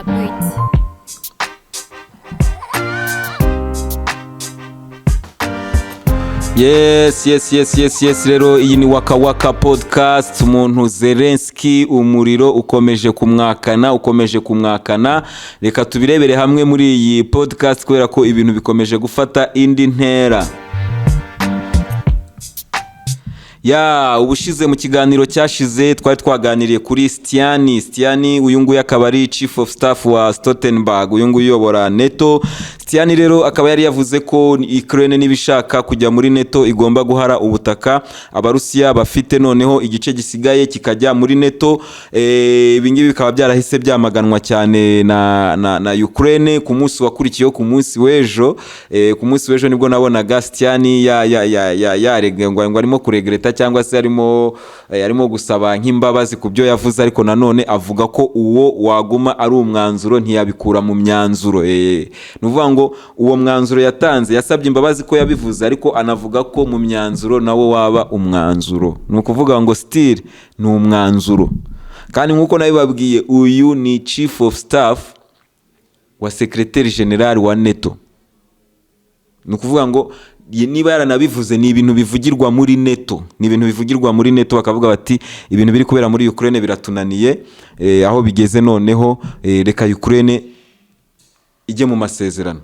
Yes, rero iyi ni waka podcast. Umuntu ZELENSKY, umuriro ukomeje kumwakana, reka tubirebere hamwe muri iyi podcast kubera ko ibintu bikomeje gufata indi ntera. Ubushize mu kiganiro cyashize twari twaganiriye kuri Stiani, uyu nguyu akaba ari Chief of Staff wa Stoltenberg, uyu nguyu uyobora NATO. Stiani rero akaba yari yavuze ko Ukraine nibishaka kujya muri NATO igomba guhara ubutaka abarusiya bafite, noneho igice gisigaye kikajya muri NATO. Ibingibi bikaba byarahise byamaganwa cyane na Ukraine ku munsi wakurikiyeho, ku munsi w'ejo. Ku munsi w'ejo nibwo nabonaga Stiani ngo arimo kuregreta cyangwa se arimo gusaba nk'imbabazi ku byo yavuze, ariko nanone avuga ko uwo waguma ari umwanzuro ntiyabikura mu myanzuro. Nuvuga ngo uwo mwanzuro yatanze yasabye imbabazi ko yabivuze, ariko anavuga ko mu myanzuro nawo waba umwanzuro. Nukuvuga ngo still ni umwanzuro. Kandi nkuko nabibabwiye, uyu ni Chief of Staff wa Secretary General wa NATO. Nukuvuga ngo niba yaranabivuze ni ibintu bivugirwa muri NATO, bakavuga bati ibintu biri kubera muri Ukraine biratunaniye, aho bigeze noneho reka Ukraine ijye mu masezerano.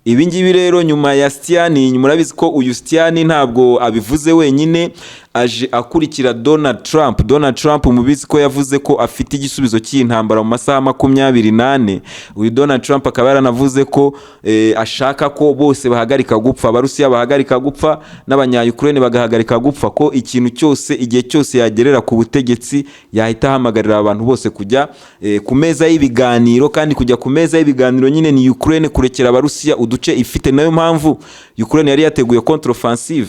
Ibi ngibi rero nyuma ya Stiani, murabizi ko uyu Stiani ntabwo abivuze wenyine, aje akurikira Donald Trump mubizi ko yavuze ko afite igisubizo cy'intambara mu masaha 28. Uyu Donald Trump akaba yaranavuze ko ashaka ko bose bahagarika gupfa, abarusiya bahagarika gupfa n'abanya-Ukraine bagahagarika gupfa, ko ikintu cyose igihe cyose yagerera ku butegetsi yahita hamagarira abantu bose kujya ku meza y'ibiganiro. Kandi kujya ku meza y'ibiganiro nyine ni Ukraine kurekera abarusiya uduce ifite. Nayo mpamvu Ukraine yari yateguye contre-offensive,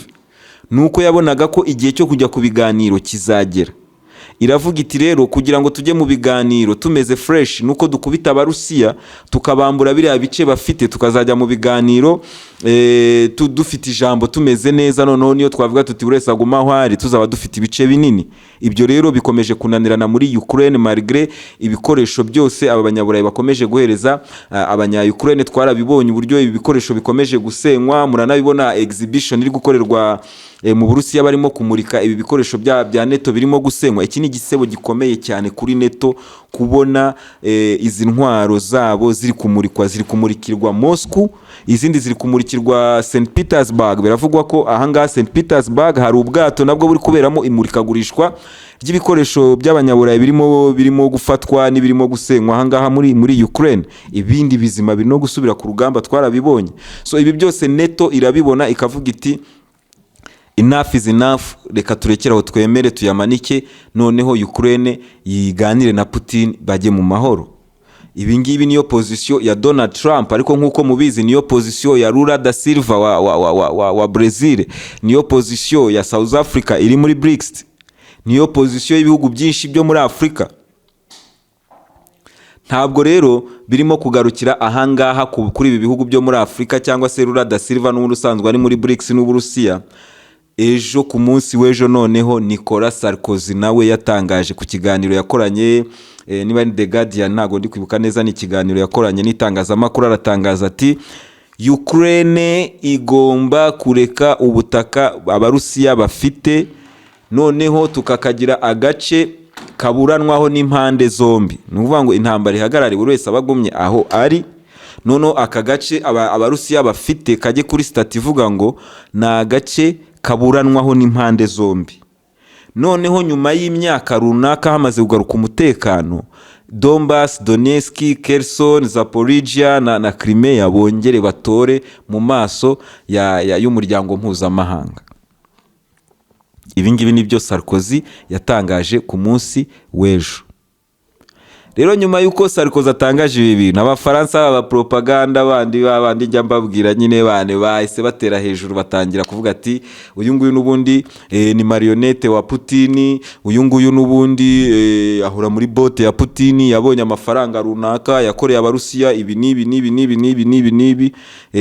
nuko yabonaga ko igihe cyo kujya ku biganiro kizagera. Iravuga iti rero kugira ngo tujye mu biganiro tumeze fresh, nuko dukubita abarusiya tukabambura biriya bice bafite, tukazajya mu biganiro dufite ijambo tumeze neza. Noneho niyo twavuga tuti urese aguma aho ari, tuzaba dufite ibice binini. Ibyo rero bikomeje kunanirana muri Ukraine malgré ibikoresho byose aba banyaburayi bakomeje guhereza abanya-Ukraine. Twarabibonye uburyo ibi bikoresho bikomeje gusenywa, muranabibona exhibition iri gukorerwa mu Burusiya, barimo kumurika ibi bikoresho bya NATO birimo gusenywa. Iki ni igisebo gikomeye cyane kuri NATO kubona izi ntwaro zabo ziri kumurikirwa Moscow, izindi ziri kumurikirwa St Petersburg. Biravugwa ko ahangaha St Petersburg hari ubwato nabwo buri kuberamo imurikagurishwa ry'ibikoresho by'abanyaburayi birimo gufatwa n'ibirimo gusenywa ahangaha muri Ukraine. Ibindi bizima birimo gusubira ku rugamba, twarabibonye. So ibi byose NATO irabibona, ikavuga iti enough is enough, reka turekeraho twemere tuyamanike, noneho Ukraine yiganire na Putin bajye mu mahoro. Ibi ngibi niyo position ya Donald Trump, ariko nkuko mubizi niyo position ya Lula da Silva wa Brazil, niyo position ya South Africa iri muri BRICS, niyo position y'ibihugu byinshi byo muri Afrika. Ntabwo rero birimo kugarukira ahangaha kuri ibi bihugu byo muri Afrika cyangwa se Lula da Silva n'ubundi usanzwe ari muri BRICS n'Uburusiya. Ejo ku munsi w'ejo noneho Nicolas Sarkozy nawe yatangaje ku kiganiro yakoranye niba ni The Guardian, ntago ndi kwibuka neza, ni ikiganiro yakoranye n'itangazamakuru. Aratangaza ati Ukraine igomba kureka ubutaka abarusiya bafite, noneho tukakagira agace kaburanwaho n'impande zombi. Nuvuga ngo intambara ihagarare buri wese abagumye aho ari, noneho aka gace abarusiya bafite kajye kuri stat ivuga ngo na agace kaburanwaho n'impande zombi. Noneho nyuma y'imyaka runaka hamaze kugaruka umutekano, Donbass, Donetsk, Kherson, Zaporizhia na Crimea bongere batore mu maso y'umuryango mpuzamahanga. Ibi ngibi nibyo Sarkozy yatangaje ku munsi w'ejo. Rero nyuma yuko Sarkozy atangaje ibi bintu, abafaransa abapropaganda bandi njya mbabwira nyine bane bahise batera hejuru, batangira kuvuga ati uyu nguyu nubundi ni marionette wa Putin, uyu nguyu nubundi ahura muri bote ya Putin, yabonye amafaranga runaka yakoreye abarusiya ibi nibi.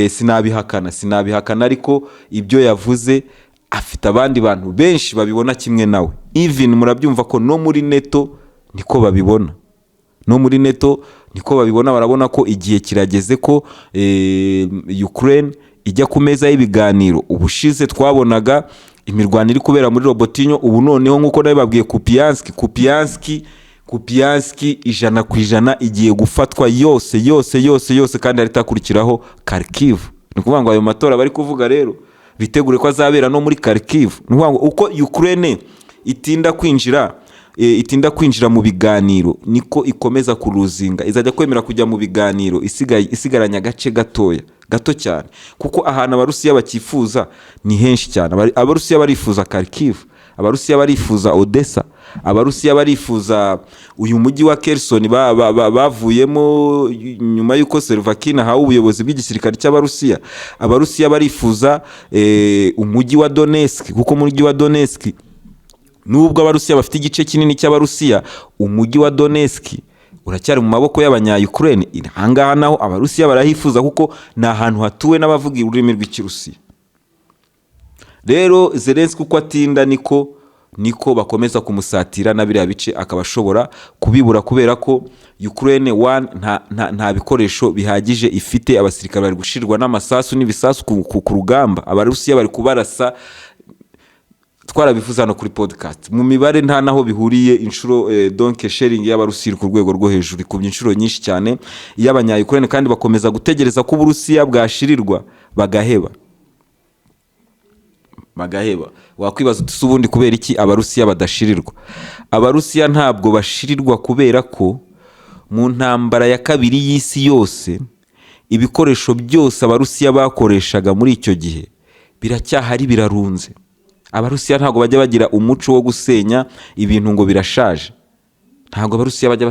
Sinabihakana, ariko ibyo yavuze afite abandi bantu benshi babibona kimwe nawe. Even murabyumva ko no muri NATO niko babibona. no muri neto niko babibona, barabona ko igihe kirageze ko Ukraine ijya ku meza y'ibiganiro. Ubushize twabonaga imirwano iri kubera muri Robotinyo, ubu noneho nk'uko nabibabwiye Kupianski 100% igiye gufatwa yose kandi aritakurikiraho Kharkiv. Ni kuvuga ngo ayo matora bari kuvuga rero bitegure ko azabera no muri Kharkiv. Ni kuvuga ngo uko Ukraine itinda kwinjira mu biganiro niko ikomeza kuruzinga, izajya kwemera kujya mu biganiro isigaranya agace gato cyane, kuko ahantu abarusiya bakifuza ni henshi cyane. Abarusiya barifuza Kharkiv, abarusiya barifuza Odessa, abarusiya barifuza uyu mujyi wa Kherson bavuyemo nyuma y'uko Servakina hawe ubuyobozi bw'igisirikare cy'abarusiya. Abarusiya barifuza umujyi wa Donetsk, kuko umujyi wa Donetsk nubwo abarusiya bafite igice kinini cy'abarusiya, umujyi wa Donetsk uracyari mu maboko y'abanya-Ukraine. Ahangaha naho abarusiya barahifuza kuko ni ahantu hatuwe n'abavuga ururimi rw'ikirusiya. Rero Zelensky uko atinda niko bakomeza kumusatira na biriya bice akaba ashobora kubibura, kubera ko Ukraine nta bikoresho bihagije ifite. Abasirikare bari gushirwa n'amasasu n'ibisasu ku rugamba, abarusiya bari kubarasa. Twarabivuze hano kuri podcast, mu mibare nta naho bihuriye inshuro donc sharing y'abarusiya ku rwego rwo hejuru, ku inshuro nyinshi cyane y'abanya-Ukraine, kandi bakomeza gutegereza ko Uburusiya bwashirirwa bagaheba. Wakwibaza uti ubundi kubera iki abarusiya badashirirwa? Abarusiya ntabwo bashirirwa kubera ko mu ntambara ya kabiri y'isi yose ibikoresho byose abarusiya bakoreshaga muri icyo gihe biracyahari, birarunze. Abarusiya ntabwo bajya bagira umuco wo gusenya ibintu ngo birashaje. Ntabwo abarusiya bajya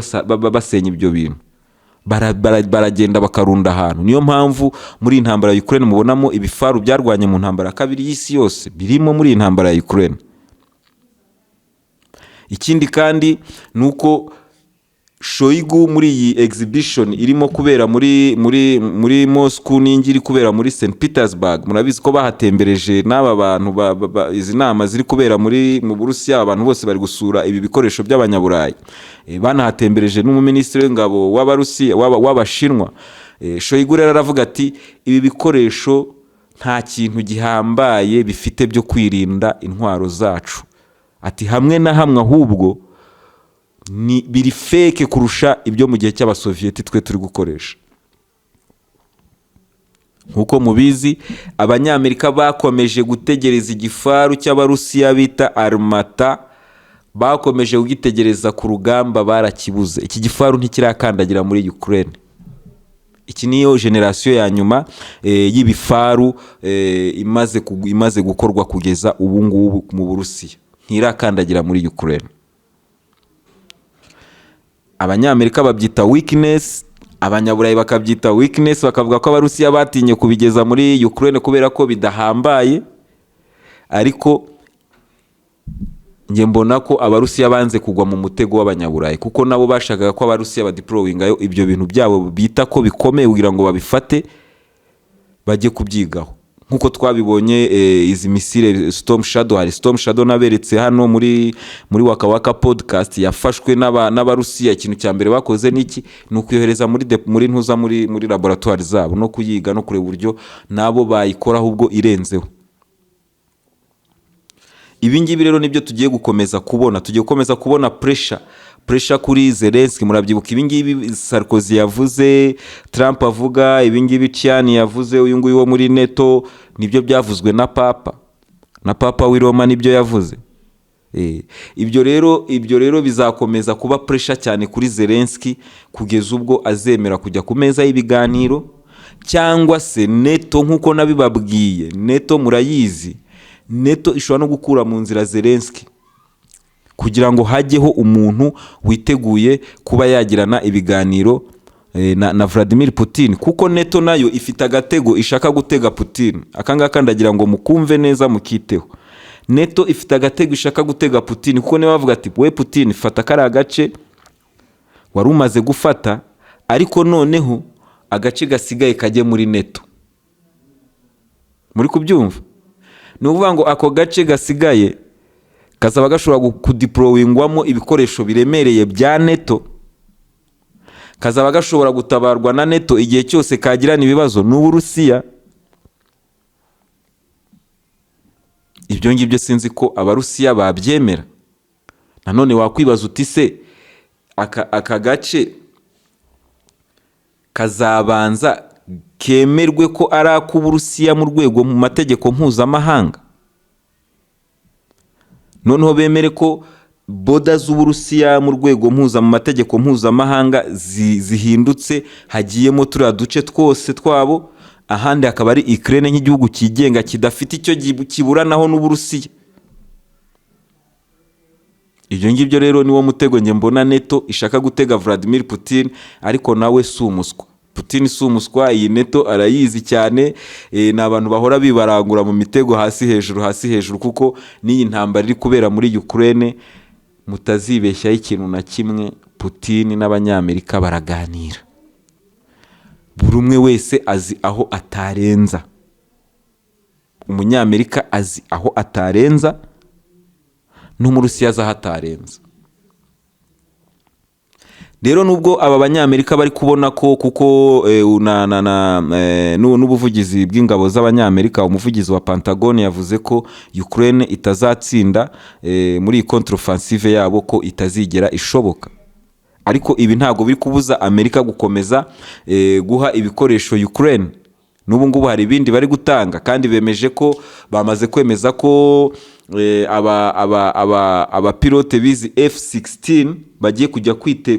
basenya ibyo bintu, baragenda bakarunda ahantu. Niyo mpamvu muri intambara ya Ukraine mubonamo ibifaru byarwanye mu ntambara ya kabiri y'isi yose birimo muri intambara ya Ukraine. Ikindi kandi nuko Shoigu muri iyi exhibition irimo kubera muri Moscow n'ingiri kubera muri St Petersburg, murabizi ko bahatembereje n'aba bantu izi nama ziri kubera mu Burusiya, abantu bose bari gusura ibi bikoresho by'abanyaburayi. Banahatembereje n'umuminisitiri w'ingabo w'abarusiya w'abashinwa. Shoigu rero aravuga ati ibi bikoresho nta kintu gihambaye bifite byo kwirinda intwaro zacu, ati hamwe na hamwe ahubwo ni biri fake kurusha ibyo mu gihe cy'abasoviyeti twe turi gukoresha. Nkuko mubizi, abanyamerika bakomeje gutegereza igifaru cy'abarusiya bita Armata, bakomeje kugitegereza ku rugamba, barakibuze. Iki gifaru ntikirakandagira muri Ukraine. Iki niyo generation ya nyuma y'ibifaru imaze gukorwa kugeza ubu ngubu mu Burusiya, ntirakandagira muri Ukraine. Abanyamerika babyita weakness, abanyaburayi bakabyita weakness, bakavuga ko abarusiya batinye kubigeza muri Ukraine kubera ko bidahambaye. Ariko nge mbona ko abarusiya banze kugwa mu mutego w'abanyaburayi, kuko nabo bashakaga ko abarusiya badeployingayo ibyo bintu byabo bita ko bikomeye kugira ngo babifate bajye kubyigaho. Nkuko twabibonye izi misile Storm Shadow, hari Storm Shadow naberetse hano muri Waka Waka podcast, yafashwe n'abarusiya. Ikintu cya mbere bakoze niki ni ukuyohereza muri laboratoire zabo no kuyiga no kureba uburyo nabo bayikora ahubwo irenzeho. Ibi ngibi rero nibyo tugiye gukomeza kubona pressure kuri Zelensky. Murabyibuka ibi ngibi Sarkozy yavuze, Trump avuga, ibi ngibi Chiani yavuze, uyu nguyu wo muri NATO, nibyo byavuzwe na Papa w'i Roma nibyo yavuze. Ibyo rero bizakomeza kuba pressure cyane kuri Zelensky kugeza ubwo azemera kujya ku meza y'ibiganiro, cyangwa se NATO. Nkuko nabibabwiye, NATO murayizi, NATO ishobora no gukura mu nzira Zelensky kugira ngo hajyeho umuntu witeguye kuba yagirana ibiganiro na Vladimir Putin, kuko NATO nayo ifite agatego ishaka gutega Putin. Akangaka ndagira ngo mukumve neza mukiteho. NATO ifite agatego ishaka gutega Putin, kuko niba bavuga ati we Putin fata kari agace wari umaze gufata, ariko noneho agace gasigaye kajye muri NATO. Muri kubyumva? Ni ukuvuga ngo ako gace gasigaye kazaba gashobora kudeployingwamo ibikoresho biremereye bya NATO, kazaba gashobora gutabarwa na NATO igihe cyose kagirana ibibazo n'Uburusiya. Ibyo ngibyo sinzi ko Abarusiya babyemera. Nanone wakwibaza uti se aka gace kazabanza kemerwe ko ari ak'Uburusiya mu rwego mu mategeko mpuzamahanga, noneho bemere ko boda z'Uburusiya mu rwego mu mategeko mpuzamahanga zihindutse, hagiyemo turiya duce twose twabo, ahandi akaba ari Ukraine nk'igihugu kigenga kidafite icyo kiburanaho n'Uburusiya. Ibyo ngibyo rero niwo mutego nge mbona NATO ishaka gutega Vladimir Putin, ariko nawe si umuswa. Putin si umuswa, iyi NATO arayizi cyane. Ni abantu bahora bibarangura mu mitego hasi hejuru, kuko n'iyi ntambara iri kubera muri Ukraine mutazibeshyaho ikintu na kimwe, Putin n'Abanyamerika baraganira. Buri umwe wese azi aho atarenza. Umunyamerika azi aho atarenza, n'Umurusiya azi aho atarenza. Rero nubwo aba Banyamerika bari kubona ko, kuko n'ubuvugizi bw'ingabo z'Abanyamerika, umuvugizi wa Pentagon yavuze ko Ukraine itazatsinda muri iyi contre-offensive yabo, ko itazigera ishoboka. Ariko ibi ntabwo biri kubuza Amerika gukomeza guha ibikoresho Ukraine. N'ubu ngubu hari ibindi bari gutanga, kandi bemeje ko bamaze kwemeza ko abapilote bizi F-16 bagiye kujya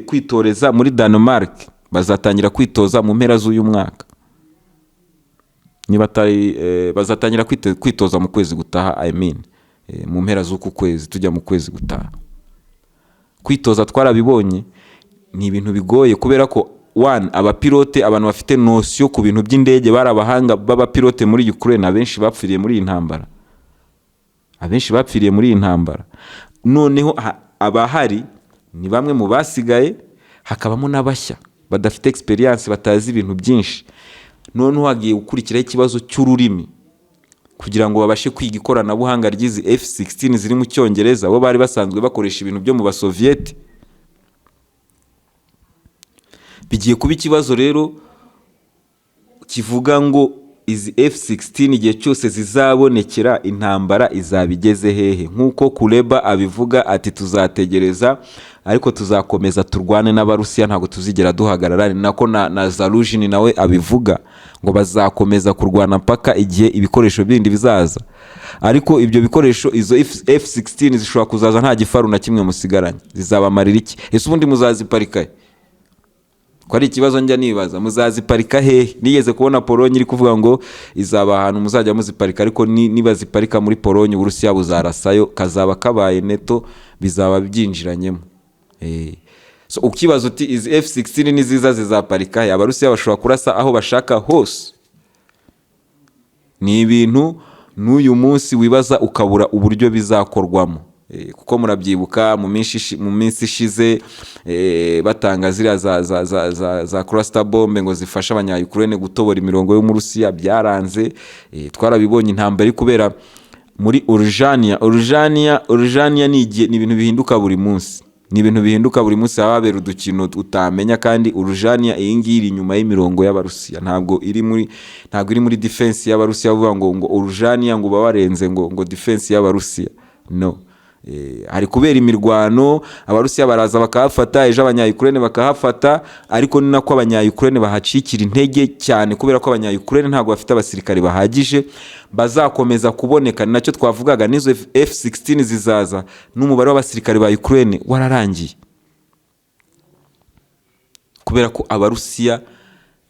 kwitoreza muri Denmark. Bazatangira kwitoza mu mpera z'uyu mwaka. Bazatangira kwitoza mu kwezi gutaha, mu mpera z'uku kwezi tujya mu kwezi gutaha. Kwitoza twarabibonye ni ibintu bigoye, kubera ko abapilote, abantu bafite notion ku bintu by'indege, bari abahanga b'abapilote muri Ukraine, abenshi bapfiriye muri iyi ntambara. Noneho abahari ni bamwe mu basigaye, hakabamo n'abashya badafite experience, batazi ibintu byinshi. Noneho hagiye gukurikiraho ikibazo cy'ururimi, kugira ngo babashe kwiga ikoranabuhanga ry'izi F-16 ziri mu Cyongereza, bo bari basanzwe bakoresha ibintu byo mu Basovieti. Bigiye kuba ikibazo rero kivuga ngo izi F-16 igihe cyose zizabonekera, intambara izabigeze hehe. Nk'uko Kuleba abivuga ati, tuzategereza ariko tuzakomeza turwane n'Abarusiya, ntabwo tuzigera duhagarara. Ni nako na Zaluzhin nawe abivuga, ngo bazakomeza kurwana mpaka igihe ibikoresho bindi bizaza. Ariko ibyo bikoresho, izo F-16 zishobora kuzaza nta gifaru na kimwe musigaranye. Zizabamarira iki? Ese ubundi muzaziparika? Ko ari ikibazo njya nibaza, muzaziparika hehe? Nigeze kubona Polonye iri kuvuga ngo izaba ahantu muzajya muziparika, ariko niba ziparika muri Polonye, Uburusiya buzarasayo, kazaba kabaye NATO, bizaba byinjiranyemo. So ukibaza uti izi F-16 niziza zizaparika he? Abarusiya bashobora kurasa aho bashaka hose. Ni ibintu n'uyu munsi wibaza ukabura uburyo bizakorwamo. Kuko murabyibuka mu minsi ishize batanga ziriya za cluster bomb ngo zifasha Abanya-Ukraine gutobora imirongo yo mu Rusiya, byaranze. Twarabibonye intambara iri kubera muri Urujania. Ni ibintu bihinduka buri munsi. Hababera udukino utamenya, kandi Urujania iyi ngiyi iri inyuma y'imirongo y'Abarusiya, ntabwo iri muri defense y'Abarusiya, bavuga ngo Urujania ngo bawarenze ngo defense y'Abarusiya. No. Hari kubera imirwano, Abarusiya baraza bakahafata, ejo Abanya-Ukraine bakahafata, ariko ni nako Abanya-Ukraine bahacikira intege cyane, kubera ko Abanya-Ukraine ntabwo bafite abasirikare bahagije bazakomeza kuboneka. Ni nacyo twavugaga, nizo F-16 zizaza, n'umubare w'abasirikare ba Ukraine wararangiye, kubera ko Abarusiya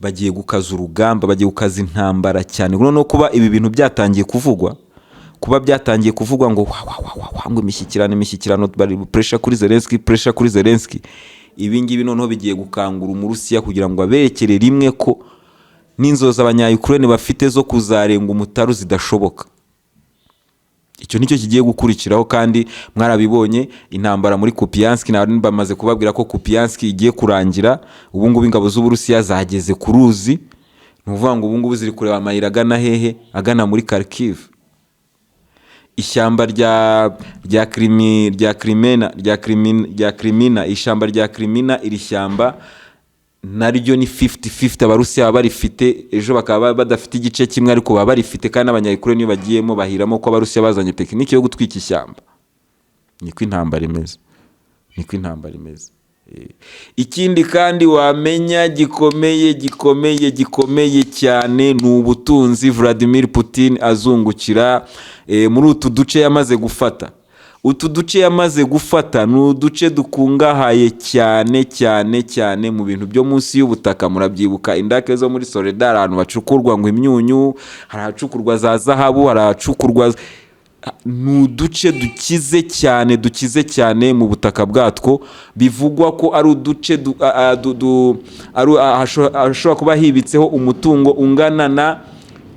bagiye gukaza urugamba, bagiye gukaza intambara cyane. Noneho kuba ibi bintu byatangiye kuvugwa, ngo imishyikirano, bari pressure kuri Zelensky, ibi ngibi noneho bigiye gukangura Umurusiya kugira ngo aberekere rimwe ko n'inzozi Abanya-Ukraine bafite zo kuzarenga umutaru zidashoboka. Icyo nicyo kigiye gukurikiraho, kandi mwarabibonye intambara muri Kupiansk, bamaze kubabwira ko Kupiansk igiye kurangira. Ubu ngubu ingabo z'Uburusiya zageze ku ruzi, ni ukuvuga ngo ubu ngubu ziri kureba amayira agana hehe, agana muri Kharkiv. Ishyamba rya Crimea, ishyamba rya Crimea, iri shyamba naryo ni 50-50, abarusiya baba barifite, ejo bakaba badafite igice kimwe ariko baba barifite, kandi n'abanyayukurene niyo bagiyemo bahiramo ko abarusiya bazanye tekinike yo gutwika ishyamba. Niko intambara imeze. Ikindi kandi wamenya gikomeye cyane ni ubutunzi Vladimir Putin azungukira muri utu duce yamaze gufata. Utu duce yamaze gufata ni uduce dukungahaye cyane mu bintu byo munsi y'ubutaka. Murabyibuka indake zo muri Soledar, ahantu bacukurwa ngo imyunyu, haracukurwa za zahabu, haracukurwa, ni uduce dukize cyane mu butaka bwatwo. Bivugwa ko ari uduce hashobora kuba hibitseho umutungo ungana na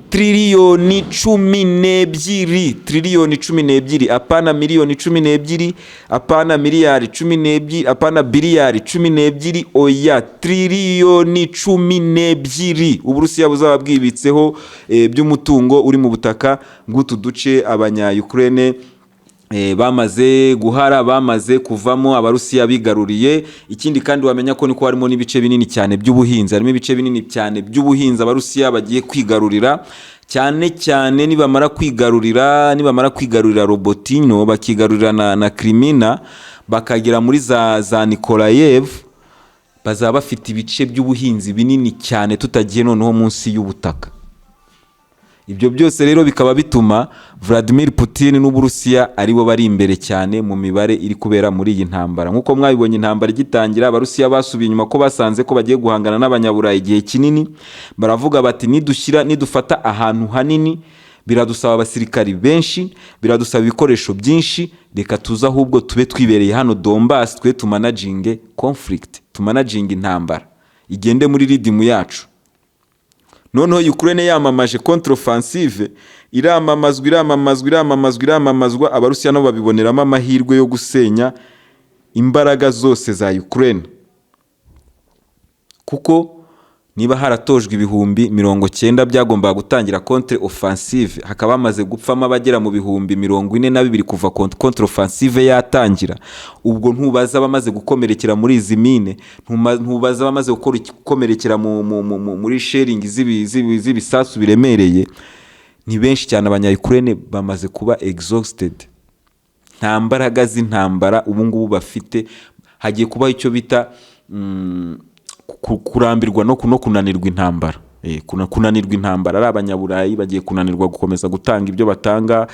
triliyoni 12, apana miliyoni 12, apana miliyari 12, apana biliyari 12, oya triliyoni 12 Uburusiya buzaba bwibitseho by'umutungo uri mu butaka bw'utu duce abanya-Ukraine bamaze guhara, bamaze kuvamo, abarusiya bigaruriye. Ikindi kandi wamenya ko niko harimo n'ibice binini cyane by'ubuhinzi, harimo ibice binini cyane by'ubuhinzi abarusiya bagiye kwigarurira, cyane nibamara kwigarurira Robotino, bakigarurira na Crimea, bakagera muri za Nikolaev, bazaba bafite ibice by'ubuhinzi binini cyane tutagiye noneho munsi y'ubutaka. Ibyo byose rero bikaba bituma Vladimir Putin n'Uburusiya aribo bari imbere cyane mu mibare iri kubera muri iyi ntambara. Nkuko mwabibonye intambara igitangira, abarusiya basubiye inyuma ko basanze ko bagiye guhangana n'abanyaburayi igihe kinini. Baravuga bati nidufata ahantu hanini biradusaba abasirikari benshi, biradusaba ibikoresho byinshi, reka tuza ahubwo tube twibereye hano Donbass, twe tumanaginge conflict, tumanaginge intambara igende muri ridimu yacu. Noneho Ukraine yamamaje contre-offensive, iramamazwa, abarusiya nabo babiboneramo amahirwe yo gusenya imbaraga zose za Ukraine. Kuko niba haratojwe ibihumbi 90 byagombaga gutangira contre-offensive, hakaba hamaze gupfamo abagera mu bihumbi 42 kuva contre-offensive yatangira. Ubwo ntubaza bamaze gukomerekera muri izi mine, ntubaza bamaze gukomerekera muri sharing z'ibisasu biremereye, ni benshi cyane. Abanya-Ukraine bamaze kuba exhausted, nta mbaraga z'intambara ubu ngubu bafite. Hagiye kubaho icyo bita kurambirwa no kunanirwa intambara. Kunanirwa intambara, ari abanyaburayi bagiye kunanirwa gukomeza gutanga ibyo batanga,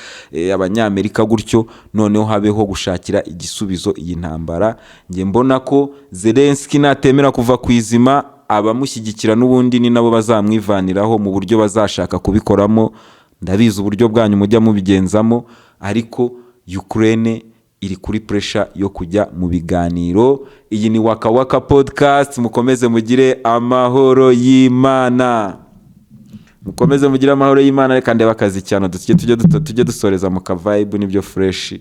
abanyamerika gutyo, noneho habeho gushakira igisubizo iyi ntambara. Nge mbona ko Zelensky natemera kuva ku izima, abamushyigikira n'ubundi ni nabo bazamwivaniraho mu buryo bazashaka kubikoramo. Ndabizi uburyo bwanyu mujya mubigenzamo, ariko Ukraine iri kuri pressure yo kujya mu biganiro. Iyi ni Waka Waka Podcast. Mukomeze mugire amahoro y'Imana. Reka ndeba akazi cyane tujye dusoreza mu ka vibe n'ibyo fresh.